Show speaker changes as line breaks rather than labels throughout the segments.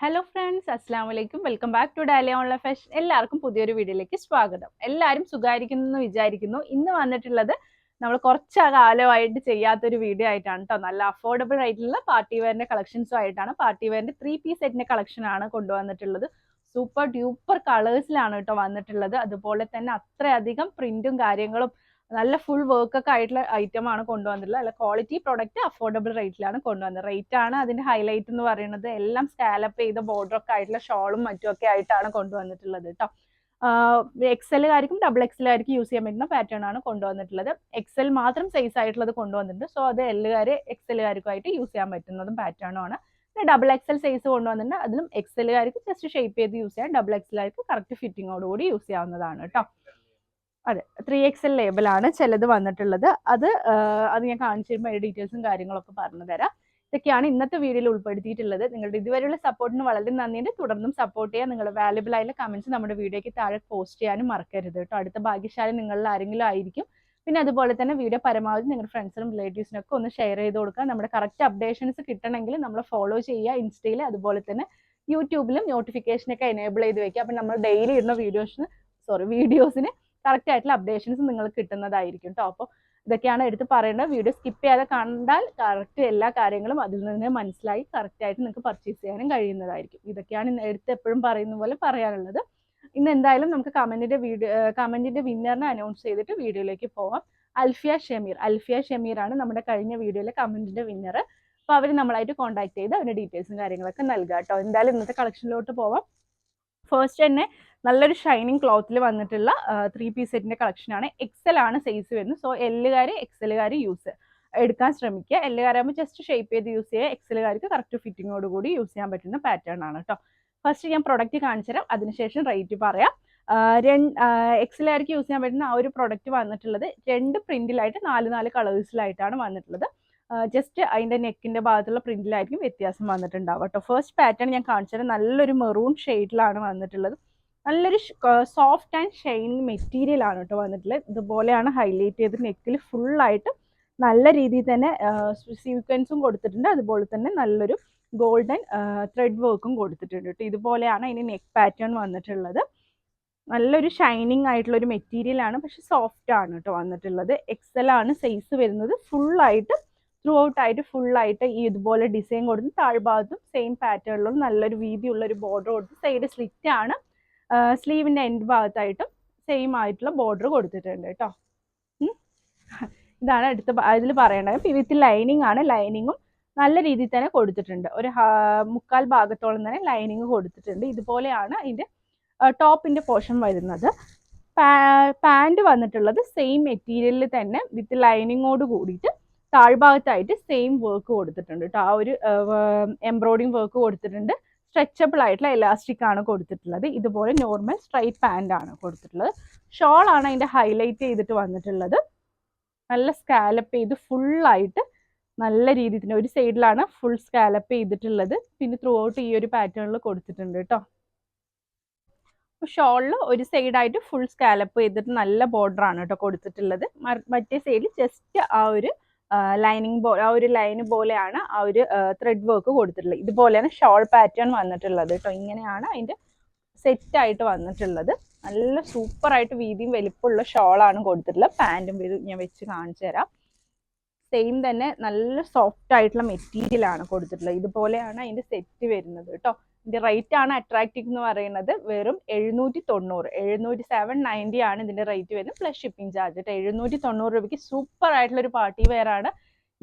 Hello friends, അസ്സാം വലൈക്കും. Welcome back to Dalia online fashion. എല്ലാവർക്കും പുതിയൊരു വീഡിയോയിലേക്ക് സ്വാഗതം. എല്ലാവരും സുഖമായിരിക്കുന്നു എന്ന് വിചാരിക്കുന്നു. ഇന്ന് വന്നിട്ടുള്ളത് നമ്മൾ കുറച്ച് കാലമായിട്ട് ചെയ്യാത്തൊരു വീഡിയോ ആയിട്ടാണ് കേട്ടോ. നല്ല അഫോർഡബിൾ ആയിട്ടുള്ള പാർട്ടി വെയറിന്റെ കളക്ഷൻസും ആയിട്ടാണ്. പാർട്ടി വെയറിന്റെ 3 പീസ് സെറ്റിന്റെ കളക്ഷൻ ആണ് കൊണ്ടുവന്നിട്ടുള്ളത്. സൂപ്പർ ഡ്യൂപ്പർ കളേഴ്സിലാണ് കേട്ടോ വന്നിട്ടുള്ളത്. അതുപോലെ തന്നെ അത്രയധികം പ്രിന്റും കാര്യങ്ങളും നല്ല ഫുൾ വർക്ക് ഒക്കെ ആയിട്ടുള്ള ഐറ്റം ആണ് കൊണ്ടുവന്നിട്ടുള്ളത്. നല്ല ക്വാളിറ്റി പ്രൊഡക്റ്റ് അഫോർഡബിൾ റേറ്റിലാണ് കൊണ്ടുവന്നത്. റേറ്റ് ആണ് അതിന്റെ ഹൈലൈറ്റ് എന്ന് പറയുന്നത്. എല്ലാം സ്കാലപ്പ് ചെയ്ത ബോർഡർ ഒക്കെ ആയിട്ടുള്ള ഷോളും മറ്റുമൊക്കെ ആയിട്ടാണ് കൊണ്ടുവന്നിട്ടുള്ളത് കേട്ടോ. എക്സലുകാർക്കും ഡബിൾ എക്സലുകാർക്കും യൂസ് ചെയ്യാൻ പറ്റുന്ന പാറ്റേൺ ആണ് കൊണ്ടുവന്നിട്ടുള്ളത്. എക്സൽ മാത്രം സൈസ് ആയിട്ടുള്ളത് കൊണ്ടുവന്നിട്ടുണ്ട്. സോ അത് എല്ലുകാര് എക്സലുകാർക്കുമായിട്ട് യൂസ് ചെയ്യാൻ പറ്റുന്നതും പാറ്റേണും ആണ്. പിന്നെ ഡബിൾ എക്സൽ സൈസ് കൊണ്ടുവന്നിട്ടുണ്ട്. അതിലും എക്സലുകാർക്ക് ജസ്റ്റ് ഷേപ്പ് ചെയ്ത് യൂസ് ചെയ്യാം. ഡബിൾ എക്സലുകാർക്ക് കറക്റ്റ് ഫിറ്റിങ്ങോടുകൂടി യൂസ് ചെയ്യാവുന്നതാണ് കേട്ടോ. അതെ, 3XL ലേബലാണ് ചിലത് വന്നിട്ടുള്ളത്. അത് ഞാൻ കാണിച്ചു തരുമ്പോൾ അതിന്റെ ഡീറ്റെയിൽസും കാര്യങ്ങളൊക്കെ പറഞ്ഞു തരാം. ഇതൊക്കെയാണ് ഇന്നത്തെ വീഡിയോയിൽ ഉൾപ്പെടുത്തിയിട്ടുള്ളത്. നിങ്ങളുടെ ഇതുവരെയുള്ള സപ്പോർട്ടിന് വളരെ നന്ദിയുണ്ട്. തുടർന്നും സപ്പോർട്ട് ചെയ്യാൻ. നിങ്ങളുടെ വാല്യുബിൾ ആയിട്ടുള്ള കമന്റ്സ് നമ്മുടെ വീഡിയോയ്ക്ക് താഴെ പോസ്റ്റ് ചെയ്യാനും മറക്കരുത് കേട്ടോ. അടുത്ത ഭാഗ്യശാലി നിങ്ങളിൽ ആരെങ്കിലും ആയിരിക്കും. പിന്നെ അതുപോലെ തന്നെ വീഡിയോ പരമാവധി നിങ്ങളുടെ ഫ്രണ്ട്സിനും റിലേറ്റീവ്സിനും ഒക്കെ ഒന്ന് ഷെയർ ചെയ്ത് കൊടുക്കുക. നമ്മുടെ കറക്റ്റ് അപ്ഡേഷൻസ് കിട്ടണമെങ്കിൽ നമ്മൾ ഫോളോ ചെയ്യുക ഇൻസ്റ്റയിൽ. അതുപോലെ തന്നെ യൂട്യൂബിലും നോട്ടിഫിക്കേഷനൊക്കെ എനേബിൾ ചെയ്ത് വെക്കുക. അപ്പം നമ്മൾ ഡെയിലി ഇടുന്ന വീഡിയോസിന് കറക്റ്റ് ആയിട്ടുള്ള അപ്ഡേഷൻസ് നിങ്ങൾക്ക് കിട്ടുന്നതായിരിക്കും കേട്ടോ. അപ്പോൾ ഇതൊക്കെയാണ് എടുത്ത് പറയേണ്ടത്. വീഡിയോ സ്കിപ്പ് ചെയ്യാതെ കണ്ടാൽ കറക്റ്റ് എല്ലാ കാര്യങ്ങളും അതിൽ നിന്ന് മനസ്സിലായി കറക്റ്റ് ആയിട്ട് നിങ്ങൾക്ക് പർച്ചേസ് ചെയ്യാനും കഴിയുന്നതായിരിക്കും. ഇതൊക്കെയാണ് എടുത്ത് എപ്പോഴും പറയുന്ന പോലെ പറയാനുള്ളത്. ഇന്ന് എന്തായാലും നമുക്ക് കമന്റിന്റെ വിന്നറിനെ അനൗൺസ് ചെയ്തിട്ട് വീഡിയോയിലേക്ക് പോവാം. അൽഫിയ ഷമീർ ആണ് നമ്മുടെ കഴിഞ്ഞ വീഡിയോയിലെ കമന്റിന്റെ വിന്നർ. അപ്പോൾ അവർ നമ്മളായിട്ട് കോൺടാക്ട് ചെയ്ത് അതിന്റെ ഡീറ്റെയിൽസും കാര്യങ്ങളൊക്കെ നൽകുക കേട്ടോ. എന്തായാലും ഇന്നത്തെ കളക്ഷനിലോട്ട് പോവാം. ഫസ്റ്റ് തന്നെ നല്ലൊരു ഷൈനിങ് ക്ലോത്തിൽ വന്നിട്ടുള്ള 3 പീസ് സെറ്റിന്റെ കളക്ഷൻ ആണ്. എക്സൽ ആണ് സൈസ് വരുന്നത്. സോ എല്ലുകാർ എക്സലുകാർ എടുക്കാൻ ശ്രമിക്കുക. എല്ലുകാരാകുമ്പോൾ ജസ്റ്റ് ഷേപ്പ് ചെയ്ത് യൂസ് ചെയ്യുക. എക്സലുകാർക്ക് കറക്റ്റ് ഫിറ്റിങ്ങോട് കൂടി യൂസ് ചെയ്യാൻ പറ്റുന്ന പാറ്റേൺ ആണ് കേട്ടോ. ഫസ്റ്റ് ഞാൻ പ്രൊഡക്റ്റ് കാണിച്ചു തരാം, അതിനുശേഷം റേറ്റ് പറയാം. എക്സലുകാർക്ക് യൂസ് ചെയ്യാൻ പറ്റുന്ന ആ ഒരു പ്രൊഡക്റ്റ് വന്നിട്ടുള്ളത് 2 പ്രിന്റിലായിട്ട് 4 കളേഴ്സിലായിട്ടാണ് വന്നിട്ടുള്ളത്. ജസ്റ്റ് അതിന്റെ നെക്കിന്റെ ഭാഗത്തുള്ള പ്രിന്റിലായിരിക്കും വ്യത്യാസം വന്നിട്ടുണ്ടാവുക കേട്ടോ. ഫസ്റ്റ് പാറ്റേൺ ഞാൻ കാണിച്ചത് നല്ലൊരു മെറൂൺ ഷെയ്ഡിലാണ് വന്നിട്ടുള്ളത്. നല്ലൊരു സോഫ്റ്റ് ആൻഡ് ഷൈനിങ് മെറ്റീരിയൽ ആണ് കേട്ടോ വന്നിട്ടുള്ളത്. ഇതുപോലെയാണ് ഹൈലൈറ്റ് ചെയ്ത് നെക്കിൽ ഫുള്ളായിട്ട് നല്ല രീതിയിൽ തന്നെ സീക്വൻസും കൊടുത്തിട്ടുണ്ട്. അതുപോലെ തന്നെ നല്ലൊരു ഗോൾഡൻ ത്രെഡ് വർക്കും കൊടുത്തിട്ടുണ്ട് കേട്ടോ. ഇതുപോലെയാണ് അതിന് നെക്ക് പാറ്റേൺ വന്നിട്ടുള്ളത്. നല്ലൊരു ഷൈനിങ് ആയിട്ടുള്ള ഒരു മെറ്റീരിയൽ ആണ്, പക്ഷെ സോഫ്റ്റ് ആണ് കേട്ടോ വന്നിട്ടുള്ളത്. എക്സൽ ആണ് സൈസ് വരുന്നത്. ഫുള്ളായിട്ട് ത്രൂ ഔട്ട് ആയിട്ട് ഫുള്ളായിട്ട് ഈ ഇതുപോലെ ഡിസൈൻ കൊടുത്ത് താഴ്ഭാഗത്തും സെയിം പാറ്റേണിലുള്ള നല്ലൊരു വീതിയുള്ള ഒരു ബോർഡർ കൊടുത്ത് സൈഡ് സ്ലിറ്റ് ആണ്. സ്ലീവിന്റെ എൻഡ് ഭാഗത്തായിട്ടും സെയിം ആയിട്ടുള്ള ബോർഡർ കൊടുത്തിട്ടുണ്ട് കേട്ടോ. ഇതാണ് ഇതിൽ പറയേണ്ടത്. വിത്ത് ലൈനിങ് ആണ്. ലൈനിങ്ങും നല്ല രീതിയിൽ തന്നെ കൊടുത്തിട്ടുണ്ട്. ഒരു 1/4 ഭാഗത്തോളം തന്നെ ലൈനിങ് കൊടുത്തിട്ടുണ്ട്. ഇതുപോലെയാണ് ഇതിന്റെ ടോപ്പിന്റെ പോർഷൻ വരുന്നത്. പാൻറ് വന്നിട്ടുള്ളത് സെയിം മെറ്റീരിയലിൽ തന്നെ വിത്ത് ലൈനിങ്ങോട് കൂടിയിട്ട് താഴ്ഭാഗത്തായിട്ട് സെയിം വർക്ക് കൊടുത്തിട്ടുണ്ട് കേട്ടോ. ആ ഒരു എംബ്രോയിഡിങ് വർക്ക് കൊടുത്തിട്ടുണ്ട്. സ്ട്രെച്ചബിൾ ആയിട്ടുള്ള എലാസ്റ്റിക് ആണ് കൊടുത്തിട്ടുള്ളത്. ഇതുപോലെ നോർമൽ സ്ട്രൈറ്റ് പാൻ്റ് ആണ് കൊടുത്തിട്ടുള്ളത്. ഷോൾ ആണ് അതിന്റെ ഹൈലൈറ്റ് ചെയ്തിട്ട് വന്നിട്ടുള്ളത്. നല്ല സ്കാലപ്പ് ചെയ്ത് ഫുള്ളായിട്ട് നല്ല രീതിയിൽ തന്നെ ഒരു സൈഡിലാണ് ഫുൾ സ്കാലപ്പ് ചെയ്തിട്ടുള്ളത്. പിന്നെ ത്രൂ ഔട്ട് ഈ ഒരു പാറ്റേണിൽ കൊടുത്തിട്ടുണ്ട് കേട്ടോ. ഷോളിൽ ഒരു സൈഡായിട്ട് ഫുൾ സ്കാലപ്പ് ചെയ്തിട്ട് നല്ല ബോർഡർ ആണ് കേട്ടോ കൊടുത്തിട്ടുള്ളത്. മറ്റേ സൈഡിൽ ജസ്റ്റ് ആ ഒരു ആ ഒരു ലൈന് പോലെയാണ് ആ ഒരു ത്രെഡ് വർക്ക് കൊടുത്തിട്ടുള്ളത്. ഇതുപോലെയാണ് ഷോൾ പാറ്റേൺ വന്നിട്ടുള്ളത് കേട്ടോ. ഇങ്ങനെയാണ് അതിന്റെ സെറ്റ് ആയിട്ട് വന്നിട്ടുള്ളത്. നല്ല സൂപ്പർ ആയിട്ട് വീതിയും വലിപ്പമുള്ള ഷോളാണ് കൊടുത്തിട്ടുള്ളത്. പാൻറ്റും ഞാൻ വെച്ച് കാണിച്ചു തരാം. സെയിം തന്നെ നല്ല സോഫ്റ്റ് ആയിട്ടുള്ള മെറ്റീരിയൽ ആണ് കൊടുത്തിട്ടുള്ളത്. ഇതുപോലെയാണ് അതിന്റെ സെറ്റ് വരുന്നത് കേട്ടോ. ഇതിന്റെ റേറ്റ് ആണ് അട്രാക്റ്റീവ് എന്ന് പറയുന്നത്. വെറും 790 790 ആണ് ഇതിന്റെ റേറ്റ് വരുന്നത്. Plus shipping charge. 790 രൂപയ്ക്ക് സൂപ്പർ ആയിട്ടുള്ള ഒരു പാർട്ടി വെയർ ആണ്.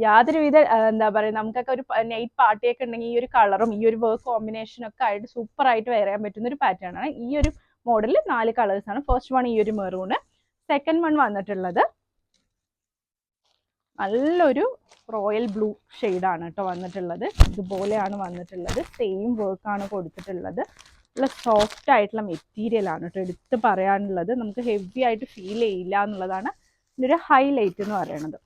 യാതൊരുവിധ എന്താ പറയുക, നമുക്കൊക്കെ ഒരു നൈറ്റ് പാർട്ടിയൊക്കെ ഉണ്ടെങ്കിൽ ഈ ഒരു കളറും ഈ ഒരു വർക്ക് കോമ്പിനേഷനും ഒക്കെ ആയിട്ട് സൂപ്പർ ആയിട്ട് വെയർ ചെയ്യാൻ പറ്റുന്ന ഒരു പാറ്റേൺ ആണ്. ഈ ഒരു മോഡലിൽ 4 കളേഴ്സ് ആണ്. ഫസ്റ്റ് വൺ ഈ ഒരു മെറൂണ്. സെക്കൻഡ് വൺ വന്നിട്ടുള്ളത് നല്ലൊരു റോയൽ ബ്ലൂ ആണ് കേട്ടോ വന്നിട്ടുള്ളത്. ഇതുപോലെയാണ് വന്നിട്ടുള്ളത്. സെയിം വർക്കാണ് കൊടുത്തിട്ടുള്ളത്. നല്ല സോഫ്റ്റ് ആയിട്ടുള്ള മെറ്റീരിയൽ ആണ് കേട്ടോ. എടുത്ത് പറയാനുള്ളത്, നമുക്ക് ഹെവി ആയിട്ട് ഫീൽ ചെയ്യില്ല എന്നുള്ളതാണ് ഇതിൻ്റെ ഒരു ഹൈലൈറ്റ് എന്ന് പറയുന്നത്.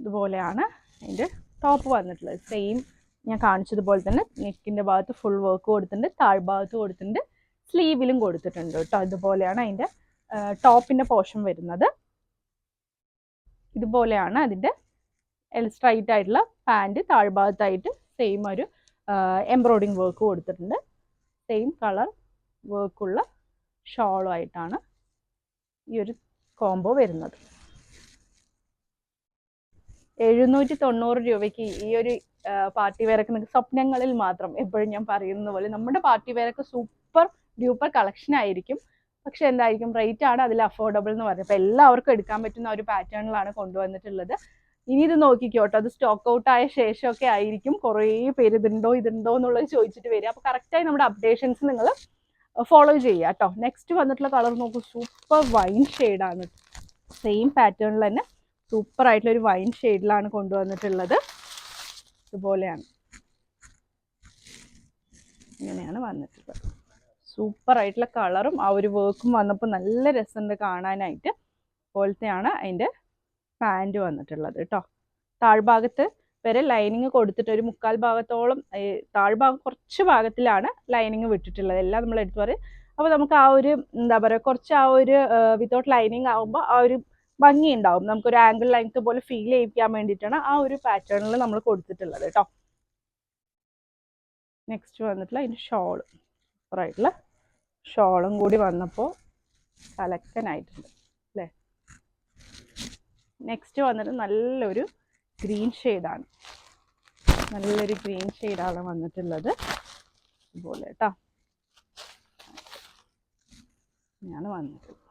ഇതുപോലെയാണ് അതിൻ്റെ ടോപ്പ് വന്നിട്ടുള്ളത്. സെയിം ഞാൻ കാണിച്ചതുപോലെ തന്നെ നെക്കിൻ്റെ ഭാഗത്ത് ഫുൾ വർക്ക് കൊടുത്തിട്ടുണ്ട്. താഴ്ഭാഗത്ത് കൊടുത്തിട്ടുണ്ട്. സ്ലീവിലും കൊടുത്തിട്ടുണ്ട് കേട്ടോ. ഇതുപോലെയാണ് അതിൻ്റെ ടോപ്പിൻ്റെ പോർഷൻ വരുന്നത്. ഇതുപോലെയാണ് അതിൻ്റെ സ്ട്രൈറ്റ് ആയിട്ടുള്ള പാൻറ്. താഴ്ഭാഗത്തായിട്ട് സെയിം ഒരു എംബ്രോയിഡിങ് വർക്ക് കൊടുത്തിട്ടുണ്ട്. സെയിം കളർ വർക്കുള്ള ഷോളുമായിട്ടാണ് ഈ ഒരു കോംബോ വരുന്നത്. 790 രൂപയ്ക്ക് ഈ ഒരു പാർട്ടി വെയറൊക്കെ നിങ്ങൾക്ക് സ്വപ്നങ്ങളിൽ മാത്രം, എപ്പോഴും ഞാൻ പറയുന്ന പോലെ നമ്മുടെ പാർട്ടി വെയറൊക്കെ സൂപ്പർ ഡ്യൂപ്പർ കളക്ഷൻ ആയിരിക്കും. പക്ഷെ എന്തായിരിക്കും റേറ്റ് ആണ് അതിൽ അഫോർഡബിൾ എന്ന് പറഞ്ഞത്. അപ്പോൾ എല്ലാവർക്കും എടുക്കാൻ പറ്റുന്ന ഒരു പാറ്റേണിലാണ് കൊണ്ടുവന്നിട്ടുള്ളത്. ഇനി ഇത് നോക്കിക്കോട്ടോ, അത് സ്റ്റോക്ക് ഔട്ട് ആയ ശേഷമൊക്കെ ആയിരിക്കും കുറേ പേര് ഇതുണ്ടോ എന്നുള്ളത് ചോദിച്ചിട്ട് വരിക. അപ്പോൾ കറക്റ്റായി നമ്മുടെ അപ്ഡേഷൻസ് നിങ്ങൾ ഫോളോ ചെയ്യുക കേട്ടോ. നെക്സ്റ്റ് വന്നിട്ടുള്ള കളർ നോക്കൂ, സൂപ്പർ വൈൻ ഷെയ്ഡാണ്. സെയിം പാറ്റേണിൽ തന്നെ സൂപ്പർ ആയിട്ടുള്ള ഒരു വൈൻ ഷെയ്ഡിലാണ് കൊണ്ടുവന്നിട്ടുള്ളത്. ഇതുപോലെയാണ്, ഇങ്ങനെയാണ് വന്നിട്ടുള്ളത്. സൂപ്പർ ആയിട്ടുള്ള കളറും ആ ഒരു വർക്കും വന്നപ്പോൾ നല്ല രസമുണ്ട് കാണാനായിട്ട്. പോലത്തെയാണ് അതിൻ്റെ പാൻറ് വന്നിട്ടുള്ളത് കേട്ടോ. താഴ്ഭാഗത്ത് വരെ ലൈനിങ് കൊടുത്തിട്ട് ഒരു 1/4 ഭാഗത്തോളം, താഴ്ഭാഗം കുറച്ച് ഭാഗത്തിലാണ് ലൈനിങ് വിട്ടിട്ടുള്ളത്. എല്ലാം നമ്മൾ എടുത്തു പറയും. അപ്പോൾ നമുക്ക് ആ ഒരു എന്താ പറയുക, കുറച്ച് ആ ഒരു വിത്തൗട്ട് ലൈനിങ് ആകുമ്പോൾ ആ ഒരു ഭംഗി ഉണ്ടാവും. നമുക്കൊരു ആംഗിൾ ലെങ്ത് പോലെ ഫീൽ ചെയ്യിക്കാൻ വേണ്ടിയിട്ടാണ് ആ ഒരു പാറ്റേണിൽ നമ്മൾ കൊടുത്തിട്ടുള്ളത് കേട്ടോ. നെക്സ്റ്റ് വന്നിട്ടുള്ള അതിൻ്റെ ഷോള്, സൂപ്പറായിട്ടുള്ള ഷോളും കൂടി വന്നപ്പോൾ കലക്കനായിട്ടുണ്ട് അല്ലേ. നെക്സ്റ്റ് വന്നിട്ട് നല്ലൊരു ഗ്രീൻ ഷെയ്ഡാണ്, നല്ലൊരു ഗ്രീൻ ഷെയ്ഡാണ് വന്നിട്ടുള്ളത്. ഇതുപോലെ കേട്ടോ ഞാൻ വന്നിട്ടുള്ളത്.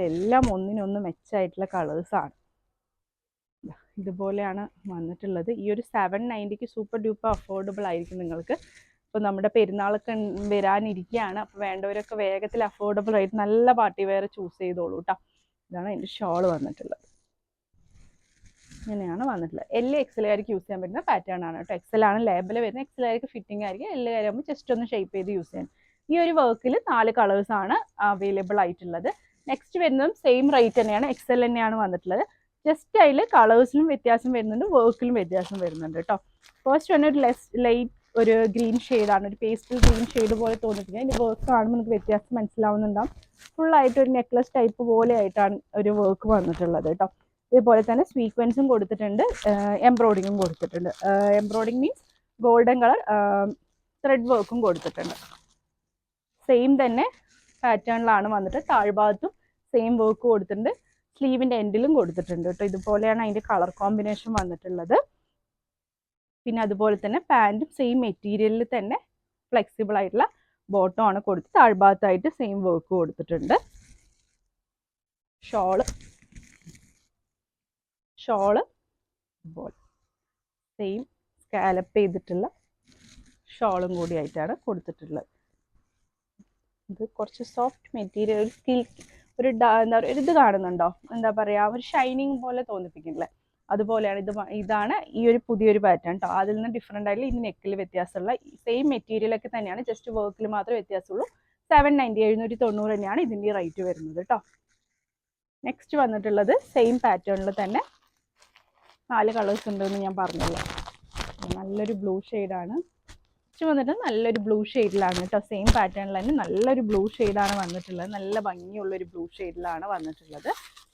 എല്ലാം ഒന്നിനൊന്ന് മെച്ചമായിട്ടുള്ള കളേഴ്സാണ്. ഇതുപോലെയാണ് വന്നിട്ടുള്ളത്. ഈ ഒരു 790ക്ക് സൂപ്പർ ഡ്യൂപ്പർ അഫോർഡബിൾ ആയിരിക്കും നിങ്ങൾക്ക്. ഇപ്പോൾ നമ്മുടെ പെരുന്നാളൊക്കെ വരാനിരിക്കുകയാണ്. അപ്പോൾ വേണ്ടവരൊക്കെ വേഗത്തിൽ അഫോർഡബിൾ ആയിട്ട് നല്ല പാർട്ടി വെയർ ചൂസ് ചെയ്തോളൂ കേട്ടോ. ഇതാണ് അതിൻ്റെ ഷോൾ വന്നിട്ടുള്ളത്. ഇങ്ങനെയാണ് വന്നിട്ടുള്ളത്. XL യൂസ് ചെയ്യാൻ പറ്റുന്ന പാറ്റേൺ ആണ് കേട്ടോ. XL ആണ് ലേബൽ വരുന്നത്. XL ഫിറ്റിംഗ് ആയിരിക്കും. L ആകുമ്പോൾ ജസ്റ്റ് ഒന്ന് ഷേപ്പ് ചെയ്ത് യൂസ് ചെയ്യാൻ. ഈ ഒരു വർക്കിൽ 4 കളേഴ്സാണ് അവൈലബിൾ ആയിട്ടുള്ളത്. നെക്സ്റ്റ് വരുന്നതും സെയിം റേറ്റ് തന്നെയാണ്, XL തന്നെയാണ് വന്നിട്ടുള്ളത്. ജസ്റ്റ് അതിൽ കളേഴ്സിലും വ്യത്യാസം വരുന്നുണ്ട്, വർക്കിലും വ്യത്യാസം വരുന്നുണ്ട് കേട്ടോ. ഫസ്റ്റ് വന്നെ ഒരു ലൈറ്റ് ഒരു ഗ്രീൻ ഷെയ്ഡാണ്, ഒരു പേസ്റ്റൽ ഗ്രീൻ ഷെയ്ഡ് പോലെ തോന്നിപ്പിക്കുന്നത്. അതിൻ്റെ വർക്ക് കാണുമ്പോൾ നമുക്ക് വ്യത്യാസം മനസ്സിലാവുന്നുണ്ടാവും. ഫുള്ളായിട്ട് ഒരു നെക്ലസ് ടൈപ്പ് പോലെ ആയിട്ടാണ് ഒരു വർക്ക് വന്നിട്ടുള്ളത് കേട്ടോ. ഇതുപോലെ തന്നെ സ്വീക്വൻസും കൊടുത്തിട്ടുണ്ട്, എംബ്രോയിഡിങ്ങും കൊടുത്തിട്ടുണ്ട്. എംബ്രോയിഡിങ് മീൻസ് ഗോൾഡൻ കളർ ത്രെഡ് വർക്കും കൊടുത്തിട്ടുണ്ട്. സെയിം തന്നെ പാറ്റേണിലാണ് വന്നിട്ട് താഴ്ഭാഗത്തും സെയിം വർക്ക് കൊടുത്തിട്ടുണ്ട്, സ്ലീവിൻ്റെ എൻഡിലും കൊടുത്തിട്ടുണ്ട് കേട്ടോ. ഇതുപോലെയാണ് അതിൻ്റെ കളർ കോമ്പിനേഷൻ വന്നിട്ടുള്ളത്. പിന്നെ അതുപോലെ തന്നെ പാൻറ്റും സെയിം മെറ്റീരിയലിൽ തന്നെ ഫ്ലെക്സിബിൾ ആയിട്ടുള്ള ബോട്ടം ആണ് കൊടുത്ത് താഴ്ഭാഗത്തായിട്ട് സെയിം വർക്ക് കൊടുത്തിട്ടുണ്ട്. ഷോള് ഇതുപോലെ സെയിം സ്കാലപ്പ് ചെയ്തിട്ടുള്ള ഷോളും കൂടി ആയിട്ടാണ് കൊടുത്തിട്ടുള്ളത്. ഇത് കുറച്ച് സോഫ്റ്റ് മെറ്റീരിയൽ, ഒരു സിൽക്ക്, ഒരു എന്താ പറയുക, ഇത് കാണുന്നുണ്ടോ, എന്താ പറയുക, ഒരു ഷൈനിങ് പോലെ തോന്നിപ്പിക്കില്ലേ, അതുപോലെയാണ് ഇതാണ് ഈ ഒരു പുതിയൊരു പാറ്റേൺ കേട്ടോ. അതിൽ നിന്ന് ഡിഫറെൻ്റ് ആയിട്ട് ഇനി നെക്കിൽ വ്യത്യാസമുള്ള സെയിം മെറ്റീരിയലൊക്കെ തന്നെയാണ്, ജസ്റ്റ് വർക്കിൽ മാത്രമേ വ്യത്യാസമുള്ളൂ. 790 790 തന്നെയാണ് ഇതിൻ്റെ റേറ്റ് വരുന്നത് കേട്ടോ. നെക്സ്റ്റ് വന്നിട്ടുള്ളത് സെയിം പാറ്റേണിൽ തന്നെ 4 കളേഴ്സ് ഉണ്ടെന്ന് ഞാൻ പറഞ്ഞല്ലോ. നല്ലൊരു ബ്ലൂ ഷെയ്ഡാണ്. നെക്സ്റ്റ് വന്നിട്ട് നല്ലൊരു ബ്ലൂ ഷെയ്ഡിലാണ് കേട്ടോ. സെയിം പാറ്റേണിൽ തന്നെ നല്ലൊരു ബ്ലൂ ഷെയ്ഡാണ് വന്നിട്ടുള്ളത്. നല്ല ഭംഗിയുള്ളൊരു ബ്ലൂ ഷെയ്ഡിലാണ് വന്നിട്ടുള്ളത്.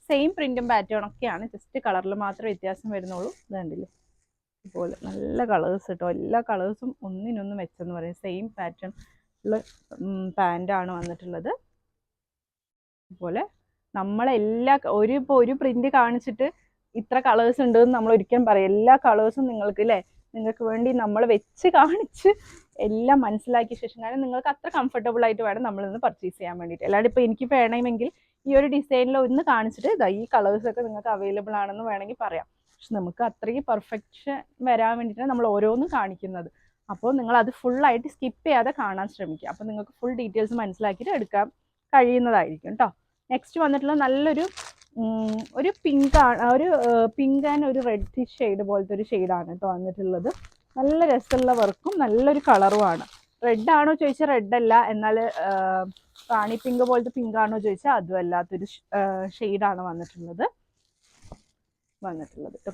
സെയിം പ്രിൻറ്റും പാറ്റേണും ഒക്കെയാണ്, ജസ്റ്റ് കളറിൽ മാത്രമേ വ്യത്യാസം വരുന്നുള്ളൂ. ഇതുണ്ടല്ലേ ഇതുപോലെ നല്ല കളേഴ്സ് കേട്ടോ. എല്ലാ കളേഴ്സും ഒന്നിനൊന്ന് മെച്ചെന്ന് പറയും. സെയിം പാറ്റേൺ ഉള്ള പാൻറ്റാണ് വന്നിട്ടുള്ളത്. അതുപോലെ നമ്മളെല്ലാ ഒരു പ്രിന്റ് കാണിച്ചിട്ട് ഇത്ര കളേഴ്സ് ഉണ്ടെന്ന് നമ്മൾ ഒരിക്കലും പറയും. എല്ലാ കളേഴ്സും നിങ്ങൾക്ക് നിങ്ങൾക്ക് വേണ്ടി നമ്മൾ വെച്ച് കാണിച്ച് എല്ലാം മനസ്സിലാക്കിയ ശേഷം, കാരണം നിങ്ങൾക്ക് അത്ര കംഫർട്ടബിൾ ആയിട്ട് വേണം നമ്മളിന്ന് പർച്ചേസ് ചെയ്യാൻ വേണ്ടിയിട്ട്. അല്ലാണ്ട് ഇപ്പോൾ എനിക്ക് വേണമെങ്കിൽ ഈ ഒരു ഡിസൈനിൽ ഒന്ന് കാണിച്ചിട്ട് ഈ കളേഴ്സൊക്കെ നിങ്ങൾക്ക് അവൈലബിൾ ആണെന്ന് വേണമെങ്കിൽ പറയാം. പക്ഷെ നമുക്ക് അത്രയ്ക്ക് പെർഫെക്ഷൻ വരാൻ വേണ്ടിയിട്ടാണ് നമ്മൾ ഓരോന്നും കാണിക്കുന്നത്. അപ്പോൾ നിങ്ങൾ അത് ഫുള്ളായിട്ട് സ്കിപ്പ് ചെയ്യാതെ കാണാൻ ശ്രമിക്കുക. അപ്പോൾ നിങ്ങൾക്ക് ഫുൾ ഡീറ്റെയിൽസ് മനസ്സിലാക്കിയിട്ട് എടുക്കാൻ കഴിയുന്നതായിരിക്കും കേട്ടോ. നെക്സ്റ്റ് വന്നിട്ടുള്ള നല്ലൊരു ഒരു പിങ്ക് ആൻഡ് ഒരു റെഡ് ഷെയ്ഡ് പോലത്തെ ഒരു ഷെയ്ഡാണ് കേട്ടോ വന്നിട്ടുള്ളത്. നല്ല രസമുള്ള വർക്കും നല്ലൊരു കളറുമാണ്. റെഡ് ആണോ ചോദിച്ചാൽ റെഡ് അല്ല, എന്നാൽ റാണി പിങ്ക് പോലത്തെ പിങ്ക് ആണോ ചോദിച്ചാൽ അതും അല്ലാത്തൊരു ഷെയ്ഡാണ് വന്നിട്ടുള്ളത്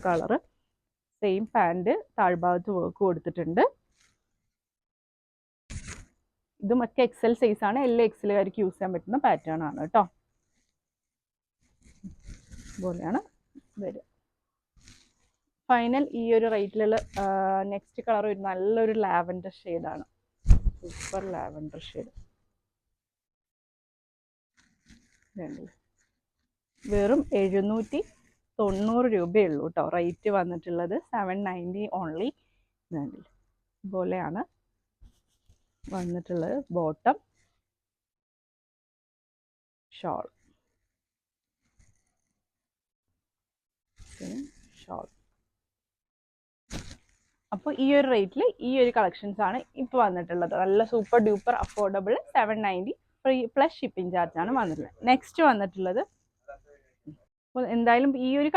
കളറ്. സെയിം പാൻറ്, താഴ്ഭാഗത്ത് വർക്ക് കൊടുത്തിട്ടുണ്ട്. ഇതുമൊക്കെ XL സൈസാണ്. എല്ലാ XLകാർക്ക് യൂസ് ചെയ്യാൻ പറ്റുന്ന പാറ്റേൺ ആണ് കേട്ടോ. ഇതുപോലെയാണ് വരിക. ഫൈനൽ ഈ ഒരു റേറ്റിൽ നെക്സ്റ്റ് കളർ ഒരു നല്ലൊരു ലാവൻഡർ ഷെയ്ഡാണ്. Super lavender shade. വെറും 790 രൂപയുള്ളൂ കേട്ടോ റേറ്റ് വന്നിട്ടുള്ളത്. 790 ഓൺലി. ഇതുപോലെയാണ് വന്നിട്ടുള്ളത്. Bottom, shawl, shawl. അപ്പോൾ ഈ ഒരു റേറ്റിൽ ഈ ഒരു കളക്ഷൻസ് ആണ് ഇപ്പോൾ വന്നിട്ടുള്ളത്. നല്ല super duper affordable 790 free plus shipping charge ആണ് വന്നിട്ടുള്ളത്. നെക്സ്റ്റ് വന്നിട്ടുള്ളത്, അപ്പോൾ എന്തായാലും ഈ ഒരു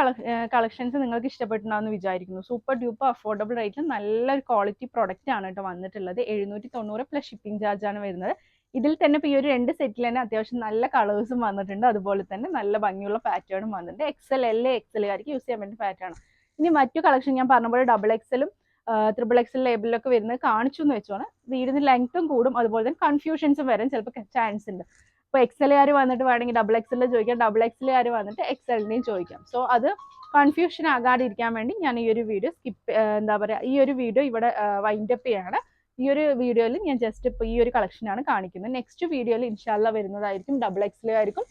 കളക്ഷൻസ് നിങ്ങൾക്ക് ഇഷ്ടപ്പെട്ടിട്ടുണ്ടാവുമെന്ന് വിചാരിക്കുന്നു. സൂപ്പർ ഡ്യൂപ്പർ അഫോർഡബിൾ റേറ്റിൽ നല്ലൊരു ക്വാളിറ്റി പ്രൊഡക്റ്റ് ആണ് കേട്ടോ വന്നിട്ടുള്ളത്. 790 പ്ലസ് ഷിപ്പിംഗ് ചാർജ് ആണ് വരുന്നത്. ഇതിൽ തന്നെ ഇപ്പോൾ ഈ ഒരു 2 സെറ്റിൽ തന്നെ അത്യാവശ്യം നല്ല കളേഴ്സും വന്നിട്ടുണ്ട്. അതുപോലെ തന്നെ നല്ല ഭംഗിയുള്ള പാറ്റേണും വന്നിട്ടുണ്ട്. XL, L, XL യൂസ് ചെയ്യാൻ വേണ്ടി പാറ്റേൺ. ഇനി മറ്റു കളക്ഷൻ ഞാൻ പറഞ്ഞപ്പോൾ XXL XXL ലേബിളിലൊക്കെ വരുന്നത് കാണിച്ചു എന്ന് വെച്ചോണം. വീടിന് ലെങ്ത്തും കൂടും, അതുപോലെ തന്നെ കൺഫ്യൂഷൻസും വരാൻ ചിലപ്പോൾ ചാൻസ് ഉണ്ട്. ഇപ്പോൾ XL വന്നിട്ട് വേണമെങ്കിൽ XXL ചോദിക്കാം, XXL വന്നിട്ട് XL ചോദിക്കാം. സോ അത് കൺഫ്യൂഷൻ ആകാതിരിക്കാൻ വേണ്ടി ഞാൻ ഈ ഒരു വീഡിയോ ഈ ഒരു വീഡിയോ ഇവിടെ വൈൻഡപ്പ് ചെയ്യാണ്. ഈ ഒരു വീഡിയോയിൽ ഞാൻ ജസ്റ്റ് ഇപ്പോൾ ഈ ഒരു കളക്ഷനാണ് കാണിക്കുന്നത്. നെക്സ്റ്റ് വീഡിയോയിൽ ഇൻഷാല്ല വരുന്നതായിരിക്കും XXL ആയിരിക്കും,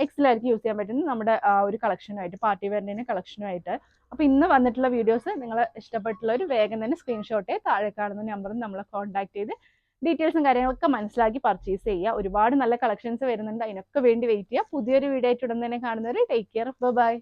XL ആയിരിക്കും യൂസ് ചെയ്യാൻ പറ്റുന്നത് നമ്മുടെ ഒരു കളക്ഷനുമായിട്ട്, പാർട്ടി വെയറിൻ്റെ കളക്ഷനുമായിട്ട്. അപ്പോൾ ഇന്ന് വന്നിട്ടുള്ള വീഡിയോസ് നിങ്ങൾ ഇഷ്ടപ്പെട്ടുള്ളവർ വേഗം തന്നെ സ്ക്രീൻഷോട്ട് താഴെ കാണുന്ന നമ്പറിൽ നമ്മളെ കോൺടാക്ട് ചെയ്ത് ഡീറ്റെയിൽസും കാര്യങ്ങളൊക്കെ മനസ്സിലാക്കി പർച്ചേസ് ചെയ്യുക. ഒരുപാട് നല്ല കളക്ഷൻസ് വരുന്നുണ്ട്, അതിനൊക്കെ വേണ്ടി വെയിറ്റ് ചെയ്യുക. പുതിയൊരു വീഡിയോ ആയിട്ട് ഉടൻ തന്നെ കാണുന്നവർ ടേക്ക് കെയർ, ബൈ.